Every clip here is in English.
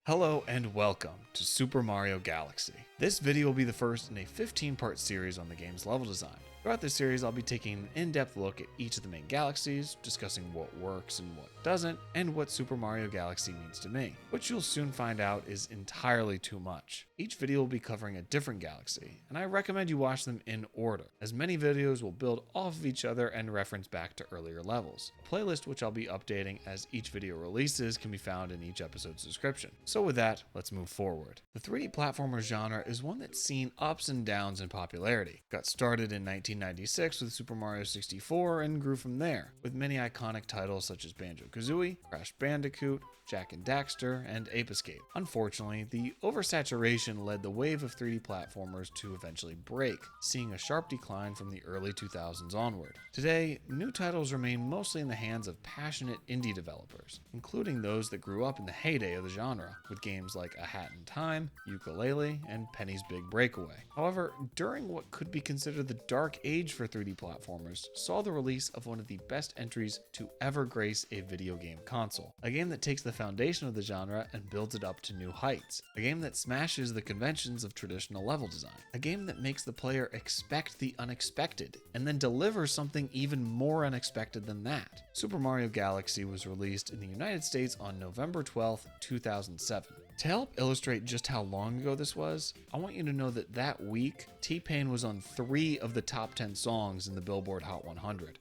Hello and welcome to Super Mario Galaxy. This video will be the first in a 15-part series on the game's level design. Throughout this series, I'll be taking an in-depth look at each of the main galaxies, discussing what works and what doesn't, and what Super Mario Galaxy means to me, which you'll soon find out is entirely too much. Each video will be covering a different galaxy, and I recommend you watch them in order, as many videos will build off of each other and reference back to earlier levels. A playlist which I'll be updating as each video releases can be found in each episode's description. So with that, let's move forward. The 3D platformer genre is one that's seen ups and downs in popularity. Got started in 1996 with Super Mario 64 and grew from there, with many iconic titles such as Banjo-Kazooie, Crash Bandicoot, Jak and Daxter, and Ape Escape. Unfortunately, the oversaturation led the wave of 3D platformers to eventually break, seeing a sharp decline from the early 2000s onward. Today, new titles remain mostly in the hands of passionate indie developers, including those that grew up in the heyday of the genre, with games like A Hat in Time, Yooka-Laylee, and Penny's Big Breakaway. However, during what could be considered the dark age for 3D platformers, saw the release of one of the best entries to ever grace a video game console. A game that takes the foundation of the genre and builds it up to new heights. A game that smashes the conventions of traditional level design. A game that makes the player expect the unexpected, and then delivers something even more unexpected than that. Super Mario Galaxy was released in the United States on November 12th, 2007. To help illustrate just how long ago this was, I want you to know that that week, T-Pain was on 3 of the top 10 songs in the Billboard Hot 100.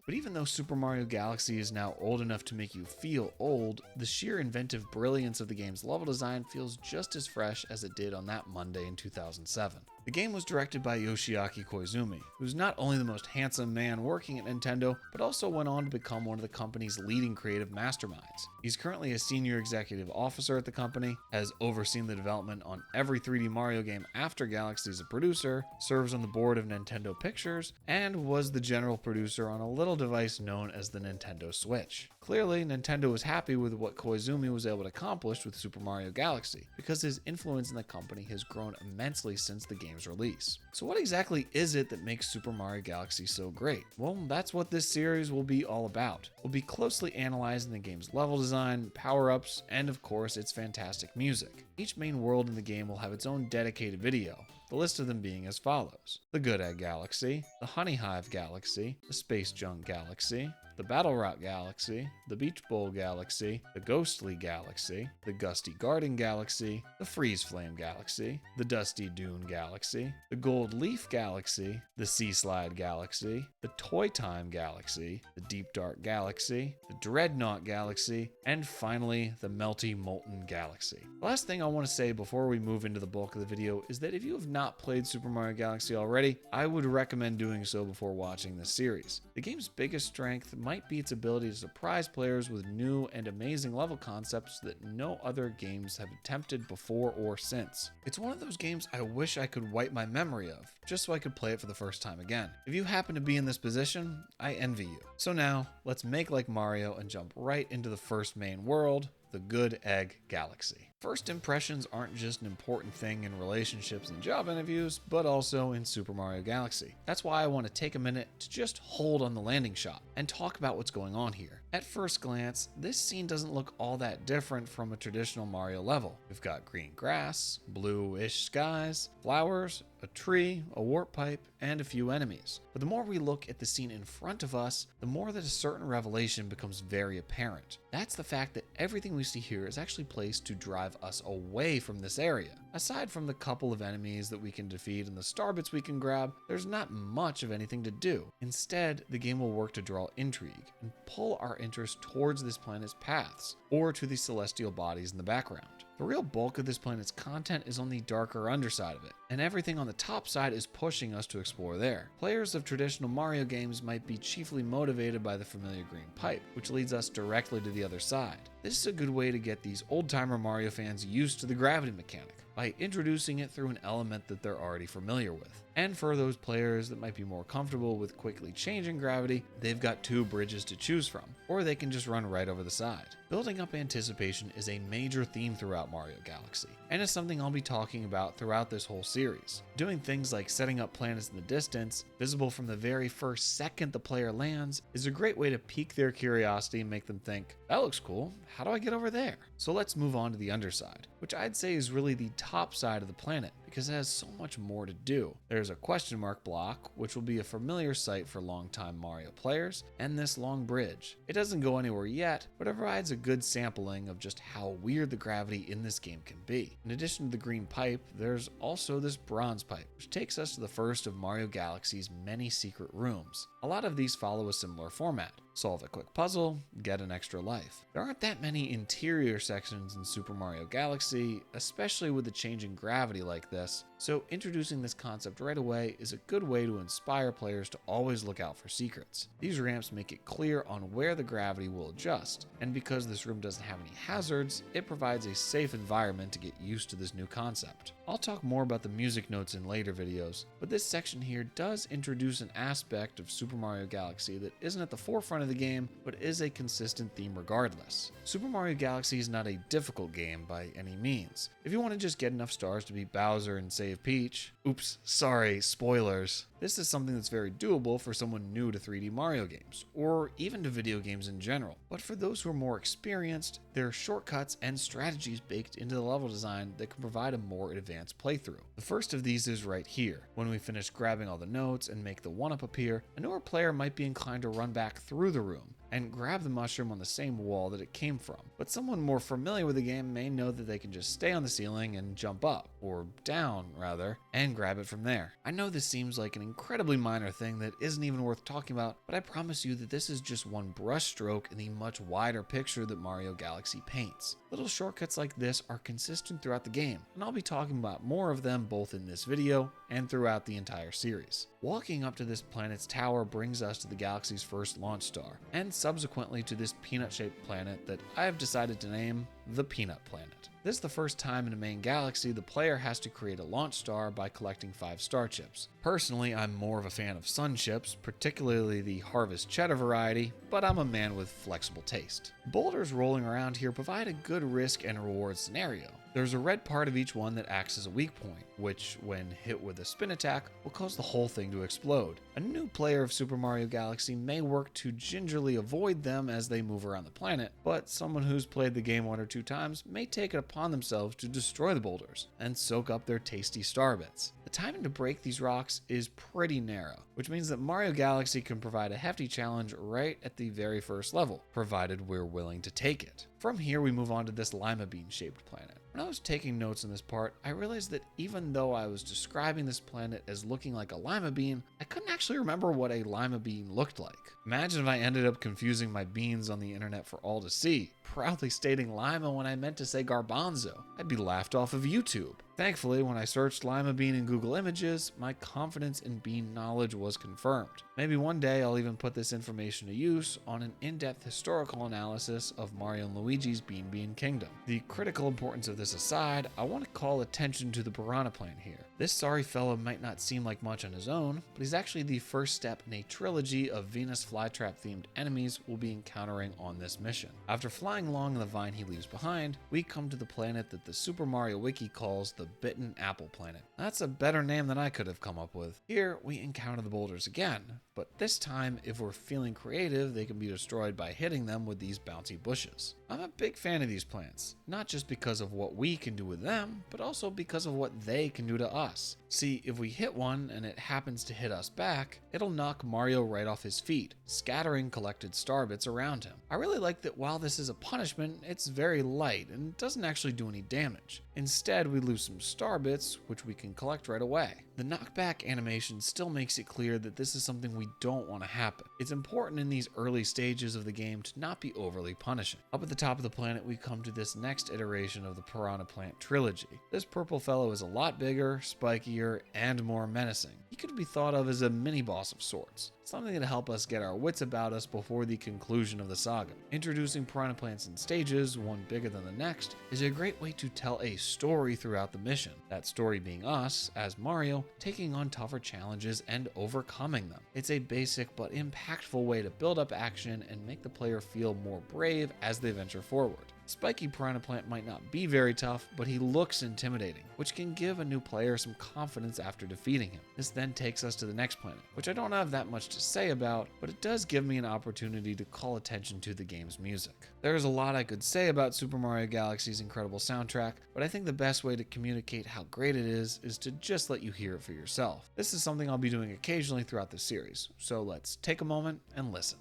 But even though Super Mario Galaxy is now old enough to make you feel old, the sheer inventive brilliance of the game's level design feels just as fresh as it did on that Monday in 2007. The game was directed by Yoshiaki Kumi, who's not only the most handsome man working at Nintendo, but also went on to become one of the company's leading creative masterminds. He's currently a senior executive officer at the company, has overseen the development on every 3D Mario game after Galaxy as a producer, serves on the board of Nintendo Pictures, and was the general producer on a little device known as the Nintendo Switch. Clearly, Nintendo was happy with what Koizumi was able to accomplish with Super Mario Galaxy, because his influence in the company has grown immensely since the game's release. So what exactly is it that makes Super Mario Galaxy so great? Well, that's what this series will be all about. We'll be closely analyzing the game's level design, power-ups, and of course its fantastic music. Each main world in the game will have its own dedicated video, the list of them being as follows: the Good Egg Galaxy, the Honeyhive Galaxy, the Space Junk Galaxy, the Battle Rock Galaxy, the Beach Bowl Galaxy, the Ghostly Galaxy, the Gusty Garden Galaxy, the Freeze Flame Galaxy, the Dusty Dune Galaxy, the Gold Leaf Galaxy, the Sea Slide Galaxy, the Toy Time Galaxy, the Deep Dark Galaxy, the Dreadnought Galaxy, and finally the Melty Molten Galaxy. The last thing I want to say before we move into the bulk of the video is that if you have not played Super Mario Galaxy already, I would recommend doing so before watching this series. The game's biggest strength might be its ability to surprise players with new and amazing level concepts that no other games have attempted before or since. It's one of those games I wish I could wipe my memory of, just so I could play it for the first time again. If you happen to be in this position, I envy you. So now, let's make like Mario and jump right into the first main world, the Good Egg Galaxy. First impressions aren't just an important thing in relationships and job interviews, but also in Super Mario Galaxy. That's why I want to take a minute to just hold on the landing shot and talk about what's going on here. At first glance, this scene doesn't look all that different from a traditional Mario level. We've got green grass, blue-ish skies, flowers, a tree, a warp pipe, and a few enemies. But the more we look at the scene in front of us, the more that a certain revelation becomes very apparent. That's the fact that everything we see here is actually placed to drive us away from this area. Aside from the couple of enemies that we can defeat and the star bits we can grab, there's not much of anything to do. Instead, the game will work to draw intrigue and pull our interest towards this planet's paths, or to the celestial bodies in the background. The real bulk of this planet's content is on the darker underside of it, and everything on the top side is pushing us to explore there. Players of traditional Mario games might be chiefly motivated by the familiar green pipe, which leads us directly to the other side. This is a good way to get these old-timer Mario fans used to the gravity mechanic. by introducing it through an element that they're already familiar with. And for those players that might be more comfortable with quickly changing gravity, they've got 2 bridges to choose from, or they can just run right over the side. Building up anticipation is a major theme throughout Mario Galaxy, and is something I'll be talking about throughout this whole series. Doing things like setting up planets in the distance, visible from the very first second the player lands, is a great way to pique their curiosity and make them think, that looks cool, how do I get over there? So let's move on to the underside, which I'd say is really the top side of the planet, because it has so much more to do. There's a question mark block, which will be a familiar sight for longtime Mario players, and this long bridge. It doesn't go anywhere yet, but it provides a good sampling of just how weird the gravity in this game can be. In addition to the green pipe, there's also this bronze pipe, which takes us to the first of Mario Galaxy's many secret rooms. A lot of these follow a similar format. Solve a quick puzzle, get an extra life. There aren't that many interior sections in Super Mario Galaxy, especially with the changing gravity like this, so introducing this concept right away is a good way to inspire players to always look out for secrets. These ramps make it clear on where the gravity will adjust, and because this room doesn't have any hazards, it provides a safe environment to get used to this new concept. I'll talk more about the music notes in later videos, but this section here does introduce an aspect of Super Mario Galaxy that isn't at the forefront of the game, but is a consistent theme regardless. Super Mario Galaxy is not a difficult game by any means. If you want to just get enough stars to beat Bowser and save Peach, oops, sorry, spoilers. This is something that's very doable for someone new to 3D Mario games, or even to video games in general. But for those who are more experienced, there are shortcuts and strategies baked into the level design that can provide a more advanced playthrough. The first of these is right here. When we finish grabbing all the notes and make the 1-up appear, a newer player might be inclined to run back through the room and grab the mushroom on the same wall that it came from. But someone more familiar with the game may know that they can just stay on the ceiling and jump up, or down rather, and grab it from there. I know this seems like an incredibly minor thing that isn't even worth talking about, but I promise you that this is just one brush stroke in the much wider picture that Mario Galaxy paints. Little shortcuts like this are consistent throughout the game, and I'll be talking about more of them both in this video and throughout the entire series. Walking up to this planet's tower brings us to the galaxy's first launch star, and subsequently to this peanut-shaped planet that I have decided to name the Peanut Planet. This is the first time in a main galaxy the player has to create a launch star by collecting 5 star chips. Personally, I'm more of a fan of sun chips, particularly the Harvest Cheddar variety, but I'm a man with flexible taste. Boulders rolling around here provide a good risk and reward scenario. There's a red part of each one that acts as a weak point, which, when hit with a spin attack, will cause the whole thing to explode. A new player of Super Mario Galaxy may work to gingerly avoid them as they move around the planet, but someone who's played the game 1 or 2 times may take it upon themselves to destroy the boulders and soak up their tasty star bits. The timing to break these rocks is pretty narrow, which means that Mario Galaxy can provide a hefty challenge right at the very first level, provided we're willing to take it. From here we move on to this lima bean shaped planet. When I was taking notes in this part, I realized that even though I was describing this planet as looking like a lima bean, I couldn't actually remember what a lima bean looked like. Imagine if I ended up confusing my beans on the internet for all to see, proudly stating lima when I meant to say garbanzo. I'd be laughed off of YouTube. Thankfully, when I searched lima bean in Google Images, my confidence in bean knowledge was confirmed. Maybe one day I'll even put this information to use on an in-depth historical analysis of Mario and Luigi's Bean Bean Kingdom. The critical importance of this aside, I want to call attention to the Piranha Plant here. This sorry fellow might not seem like much on his own, but he's actually the first step in a trilogy of Venus flytrap themed enemies we'll be encountering on this mission. After flying along the vine he leaves behind, we come to the planet that the Super Mario Wiki calls the Bitten Apple Planet. That's a better name than I could have come up with. Here we encounter the boulders again, but this time if we're feeling creative they can be destroyed by hitting them with these bouncy bushes. I'm a big fan of these plants, not just because of what we can do with them, but also because of what they can do to us. See, if we hit one and it happens to hit us back, it'll knock Mario right off his feet, scattering collected star bits around him. I really like that while this is a punishment, it's very light and doesn't actually do any damage. Instead, we lose some star bits, which we can collect right away. The knockback animation still makes it clear that this is something we don't want to happen. It's important in these early stages of the game to not be overly punishing. Up at the top of the planet, we come to this next iteration of the Piranha Plant trilogy. This purple fellow is a lot bigger, spikier, and more menacing. He could be thought of as a mini-boss of sorts, something to help us get our wits about us before the conclusion of the saga. Introducing piranha plants in stages, one bigger than the next, is a great way to tell a story throughout the mission. That story being us, as Mario, taking on tougher challenges and overcoming them. It's a basic but impactful way to build up action and make the player feel more brave as they venture forward. Spiky piranha plant might not be very tough, but he looks intimidating, which can give a new player some confidence after defeating him. This then takes us to the next planet, which I don't have that much to say about, but it does give me an opportunity to call attention to the game's music. There's a lot I could say about Super Mario Galaxy's incredible soundtrack, but I think the best way to communicate how great it is to just let you hear it for yourself. This is something I'll be doing occasionally throughout the series, so let's take a moment and listen.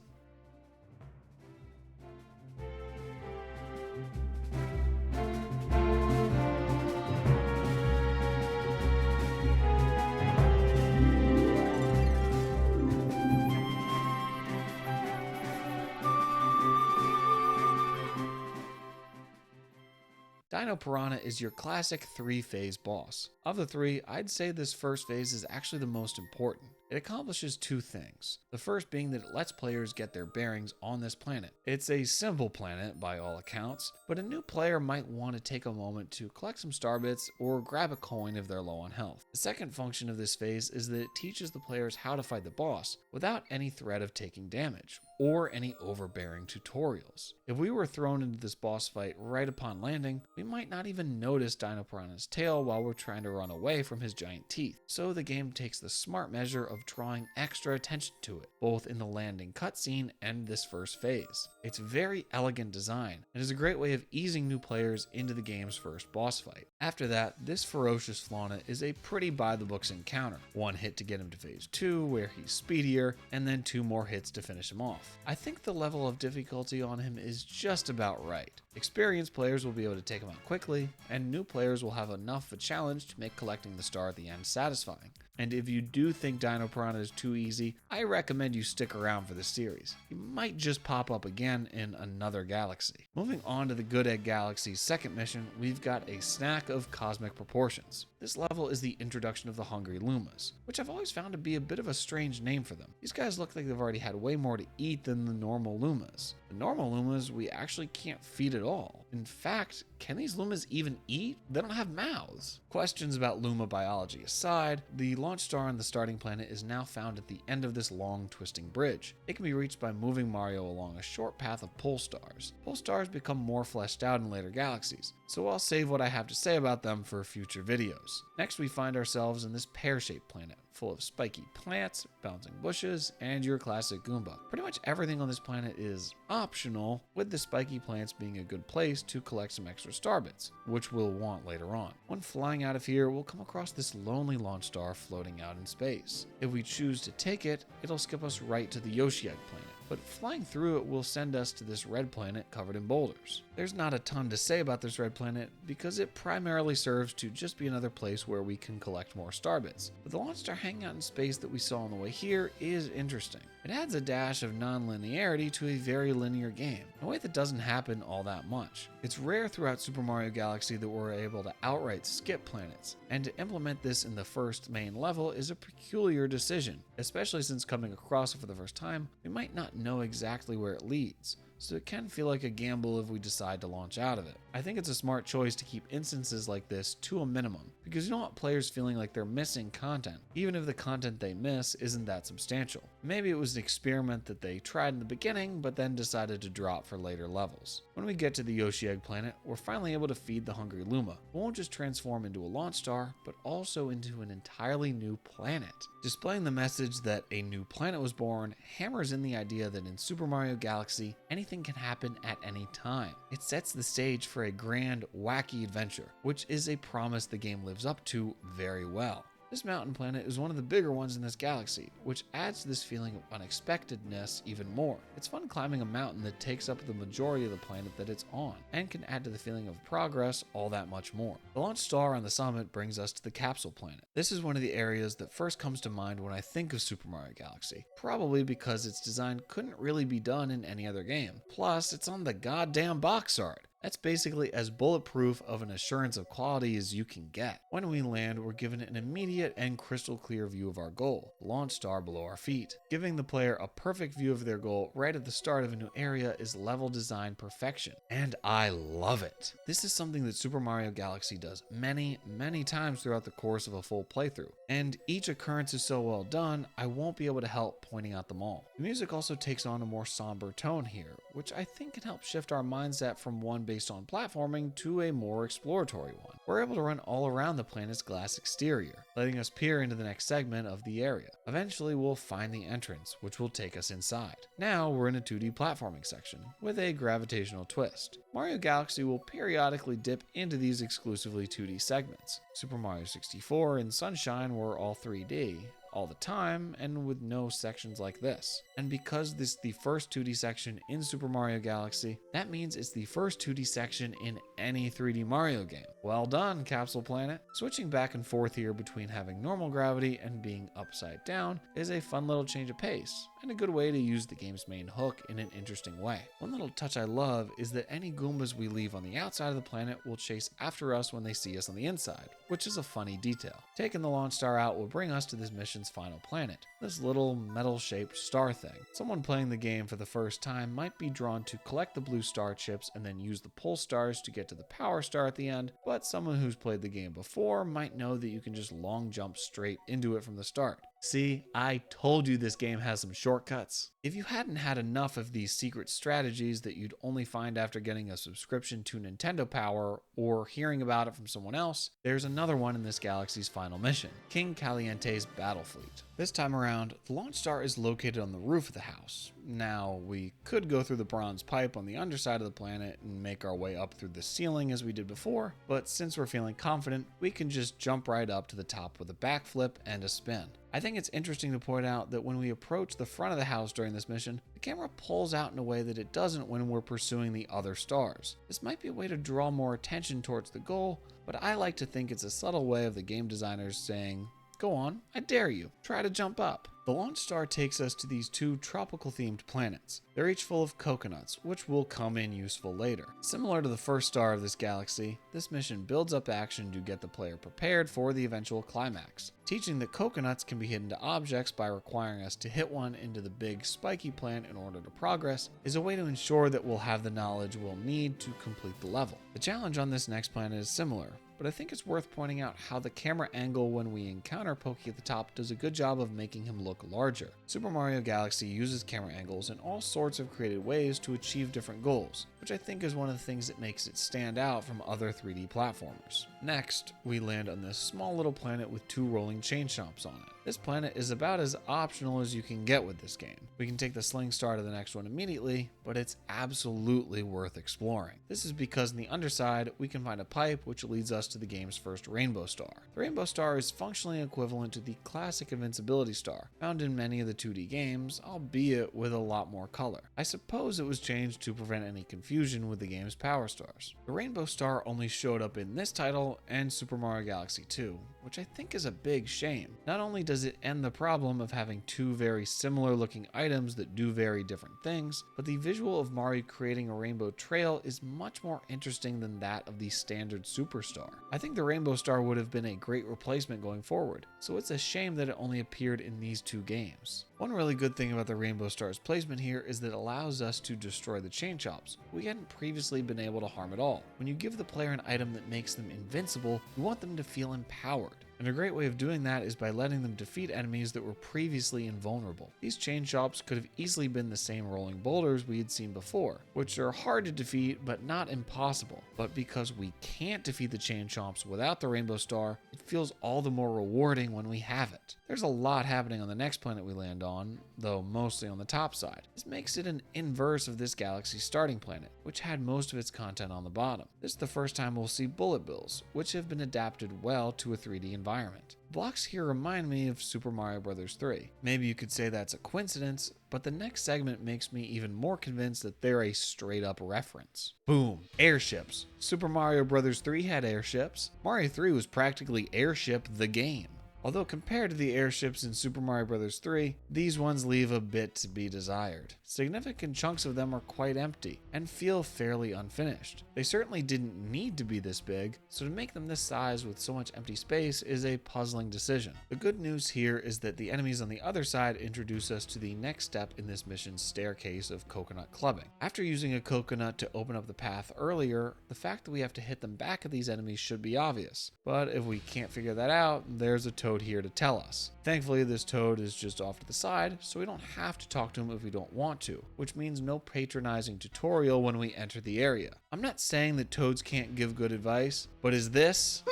Dino Piranha is your classic 3-phase boss. Of the three, I'd say this first phase is actually the most important. It accomplishes two things. The first being that it lets players get their bearings on this planet. It's a simple planet by all accounts, but a new player might want to take a moment to collect some star bits or grab a coin if they're low on health. The second function of this phase is that it teaches the players how to fight the boss without any threat of taking damage or any overbearing tutorials. If we were thrown into this boss fight right upon landing, we might not even notice Dino Piranha's tail while we're trying to run away from his giant teeth. So the game takes the smart measure of drawing extra attention to it, both in the landing cutscene and this first phase. It's very elegant design and is a great way of easing new players into the game's first boss fight. After that, this ferocious Flauna is a pretty by-the-books encounter. One hit to get him to phase 2, where he's speedier, and then 2 more hits to finish him off. I think the level of difficulty on him is just about right. Experienced players will be able to take him out quickly, and new players will have enough of a challenge to make collecting the star at the end satisfying. And if you do think Dino Piranha is too easy, I recommend you stick around for the series. He might just pop up again in another galaxy. Moving on to the Good Egg Galaxy's second mission, we've got a snack of cosmic proportions. This level is the introduction of the Hungry Lumas, which I've always found to be a bit of a strange name for them. These guys look like they've already had way more to eat than the normal Lumas. The normal Lumas we actually can't feed at all. In fact, can these Lumas even eat? They don't have mouths. Questions about Luma biology aside, the launch star on the starting planet is now found at the end of this long twisting bridge. It can be reached by moving Mario along a short path of pole stars. Pole stars become more fleshed out in later galaxies, so I'll save what I have to say about them for future videos. Next, we find ourselves in this pear-shaped planet, full of spiky plants, bouncing bushes, and your classic Goomba. Pretty much everything on this planet is optional, with the spiky plants being a good place to collect some extra star bits, which we'll want later on. When flying out of here, we'll come across this lonely launch star floating out in space. If we choose to take it, it'll skip us right to the Yoshiaki planet, but flying through it will send us to this red planet covered in boulders. There's not a ton to say about this red planet because it primarily serves to just be another place where we can collect more star bits, but the launch star hanging out in space that we saw on the way here is interesting. It adds a dash of non-linearity to a very linear game, in a way that doesn't happen all that much. It's rare throughout Super Mario Galaxy that we're able to outright skip planets, and to implement this in the first main level is a peculiar decision, especially since coming across it for the first time, we might not know exactly where it leads, so it can feel like a gamble if we decide to launch out of it. I think it's a smart choice to keep instances like this to a minimum, because you don't want players feeling like they're missing content, even if the content they miss isn't that substantial. Maybe it was an experiment that they tried in the beginning, but then decided to drop for later levels. When we get to the Yoshiaki planet, we're finally able to feed the Hungry Luma, who won't just transform into a launch star, but also into an entirely new planet. Displaying the message that a new planet was born hammers in the idea that in Super Mario Galaxy, anything can happen at any time. It sets the stage for a grand, wacky adventure, which is a promise the game lives up to very well. This mountain planet is one of the bigger ones in this galaxy, which adds to this feeling of unexpectedness even more. It's fun climbing a mountain that takes up the majority of the planet that it's on, and can add to the feeling of progress all that much more. The launch star on the summit brings us to the capsule planet. This is one of the areas that first comes to mind when I think of Super Mario Galaxy, probably because its design couldn't really be done in any other game. Plus, it's on the goddamn box art. That's basically as bulletproof of an assurance of quality as you can get. When we land, we're given an immediate and crystal clear view of our goal, the launch star below our feet. Giving the player a perfect view of their goal right at the start of a new area is level design perfection, and I love it. This is something that Super Mario Galaxy does many times throughout the course of a full playthrough, and each occurrence is so well done, I won't be able to help pointing out them all. The music also takes on a more somber tone here, which I think can help shift our mindset from one based on platforming to a more exploratory one. We're able to run all around the planet's glass exterior, letting us peer into the next segment of the area. Eventually, we'll find the entrance, which will take us inside. Now we're in a 2D platforming section, with a gravitational twist. Mario Galaxy will periodically dip into these exclusively 2D segments. Super Mario 64 and Sunshine were all 3D, all the time, and with no sections like this. And because this is the first 2D section in Super Mario Galaxy, that means it's the first 2D section in any 3D Mario game. Well done, Capsule Planet. Switching back and forth here between having normal gravity and being upside down is a fun little change of pace, and a good way to use the game's main hook in an interesting way. One little touch I love is that any Goombas we leave on the outside of the planet will chase after us when they see us on the inside, which is a funny detail. Taking the launch star out will bring us to this mission's final planet, this little metal-shaped star thing. Someone playing the game for the first time might be drawn to collect the blue star chips and then use the pull stars to get to the power star at the end, but someone who's played the game before might know that you can just long jump straight into it from the start. See, I told you this game has some shortcuts. If you hadn't had enough of these secret strategies that you'd only find after getting a subscription to Nintendo Power or hearing about it from someone else, there's another one in this galaxy's final mission, King Caliente's Battle Fleet. This time around, the launch star is located on the roof of the house. Now, we could go through the bronze pipe on the underside of the planet and make our way up through the ceiling as we did before, but since we're feeling confident, we can just jump right up to the top with a backflip and a spin. I think it's interesting to point out that when we approach the front of the house during this mission, the camera pulls out in a way that it doesn't when we're pursuing the other stars. This might be a way to draw more attention towards the goal, but I like to think it's a subtle way of the game designers saying, "Go on, I dare you, try to jump up." The launch star takes us to these two tropical themed planets. They're each full of coconuts, which will come in useful later. Similar to the first star of this galaxy, this mission builds up action to get the player prepared for the eventual climax. Teaching that coconuts can be hidden to objects by requiring us to hit one into the big spiky plant in order to progress is a way to ensure that we'll have the knowledge we'll need to complete the level. The challenge on this next planet is similar, but I think it's worth pointing out how the camera angle when we encounter Pokey at the top does a good job of making him look larger. Super Mario Galaxy uses camera angles in all sorts of creative ways to achieve different goals, which I think is one of the things that makes it stand out from other 3D platformers. Next, we land on this small little planet with two rolling chain chomps on it. This planet is about as optional as you can get with this game. We can take the Sling Star to the next one immediately, but it's absolutely worth exploring. This is because in the underside, we can find a pipe which leads us to the game's first Rainbow Star. The Rainbow Star is functionally equivalent to the classic Invincibility Star, found in many of the 2D games, albeit with a lot more color. I suppose it was changed to prevent any confusion with the game's Power Stars. The Rainbow Star only showed up in this title and Super Mario Galaxy 2, which I think is a big shame. Not only does it end the problem of having two very similar looking items that do very different things, but the visual of Mario creating a rainbow trail is much more interesting than that of the standard Superstar. I think the Rainbow Star would have been a great replacement going forward, so it's a shame that it only appeared in these two games. One really good thing about the Rainbow Star's placement here is that it allows us to destroy the chain chomps we hadn't previously been able to harm at all. When you give the player an item that makes them invincible, you want them to feel empowered. And a great way of doing that is by letting them defeat enemies that were previously invulnerable. These chain chomps could have easily been the same rolling boulders we had seen before, which are hard to defeat but not impossible. But because we can't defeat the chain chomps without the Rainbow Star, it feels all the more rewarding when we have it. There's a lot happening on the next planet we land on, though mostly on the top side. This makes it an inverse of this galaxy's starting planet, which had most of its content on the bottom. This is the first time we'll see bullet bills, which have been adapted well to a 3D environment. Blocks here remind me of Super Mario Bros. 3. Maybe you could say that's a coincidence, but the next segment makes me even more convinced that they're a straight up reference. Boom! Airships. Super Mario Bros. 3 had airships. Mario 3 was practically Airship the game. Although compared to the airships in Super Mario Bros. 3, these ones leave a bit to be desired. Significant chunks of them are quite empty and feel fairly unfinished. They certainly didn't need to be this big, so to make them this size with so much empty space is a puzzling decision. The good news here is that the enemies on the other side introduce us to the next step in this mission's staircase of coconut clubbing. After using a coconut to open up the path earlier, the fact that we have to hit the back of these enemies should be obvious. But if we can't figure that out, there's a toad here to tell us. Thankfully, this toad is just off to the side, so we don't have to talk to him if we don't want to, which means no patronizing tutorial when we enter the area. I'm not saying that toads can't give good advice, but is this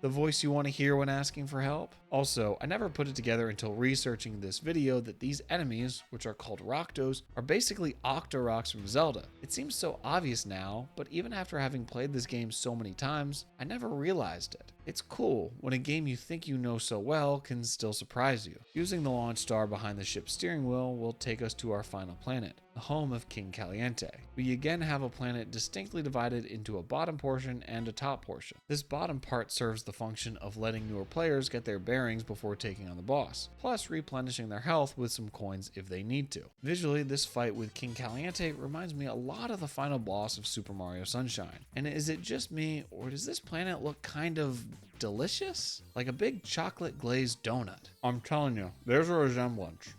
the voice you want to hear when asking for help? Also, I never put it together until researching this video that these enemies, which are called Roctos, are basically Octoroks from Zelda. It seems so obvious now, but even after having played this game so many times, I never realized it. It's cool when a game you think you know so well can still surprise you. Using the launch star behind the ship's steering wheel will take us to our final planet, the home of King Caliente. We again have a planet distinctly divided into a bottom portion and a top portion. This bottom part serves the function of letting newer players get their bearings before taking on the boss, plus replenishing their health with some coins if they need to. Visually, this fight with King Caliente reminds me a lot of the final boss of Super Mario Sunshine. And is it just me, or does this planet look kind of delicious? Like a big chocolate glazed donut. I'm telling you, there's a resemblance.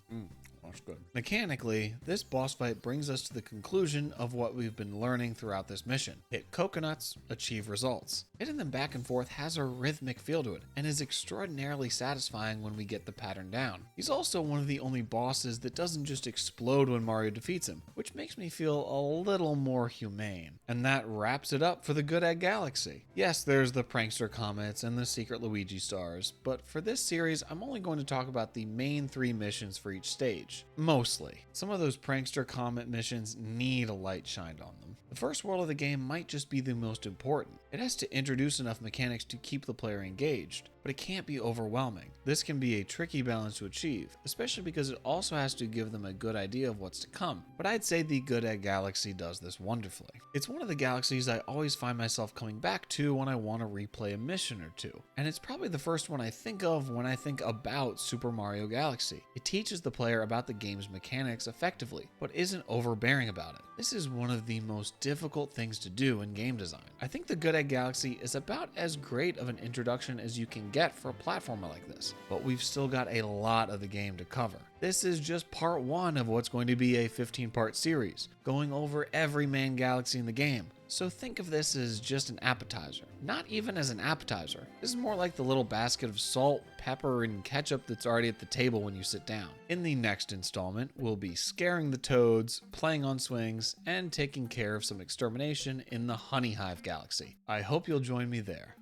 That's good. Mechanically, this boss fight brings us to the conclusion of what we've been learning throughout this mission. Hit coconuts, achieve results. Hitting them back and forth has a rhythmic feel to it, and is extraordinarily satisfying when we get the pattern down. He's also one of the only bosses that doesn't just explode when Mario defeats him, which makes me feel a little more humane. And that wraps it up for the Good Egg Galaxy. Yes, there's the prankster comets and the secret Luigi stars, but for this series, I'm only going to talk about the main 3 missions for each stage. Mostly. Some of those prankster comet missions need a light shined on them. The first world of the game might just be the most important. It has to introduce enough mechanics to keep the player engaged, but it can't be overwhelming. This can be a tricky balance to achieve, especially because it also has to give them a good idea of what's to come. But I'd say the Good Egg Galaxy does this wonderfully. It's one of the galaxies I always find myself coming back to when I want to replay a mission or two, and it's probably the first one I think of when I think about Super Mario Galaxy. It teaches the player about the game's mechanics effectively, but isn't overbearing about it. This is one of the most difficult things to do in game design. I think the Good Egg Galaxy is about as great of an introduction as you can get for a platformer like this, but we've still got a lot of the game to cover. This is just part 1 of what's going to be a 15-part series, going over every main galaxy in the game. So think of this as just an appetizer. Not even as an appetizer. This is more like the little basket of salt, pepper, and ketchup that's already at the table when you sit down. In the next installment, we'll be scaring the toads, playing on swings, and taking care of some extermination in the Honeyhive galaxy. I hope you'll join me there.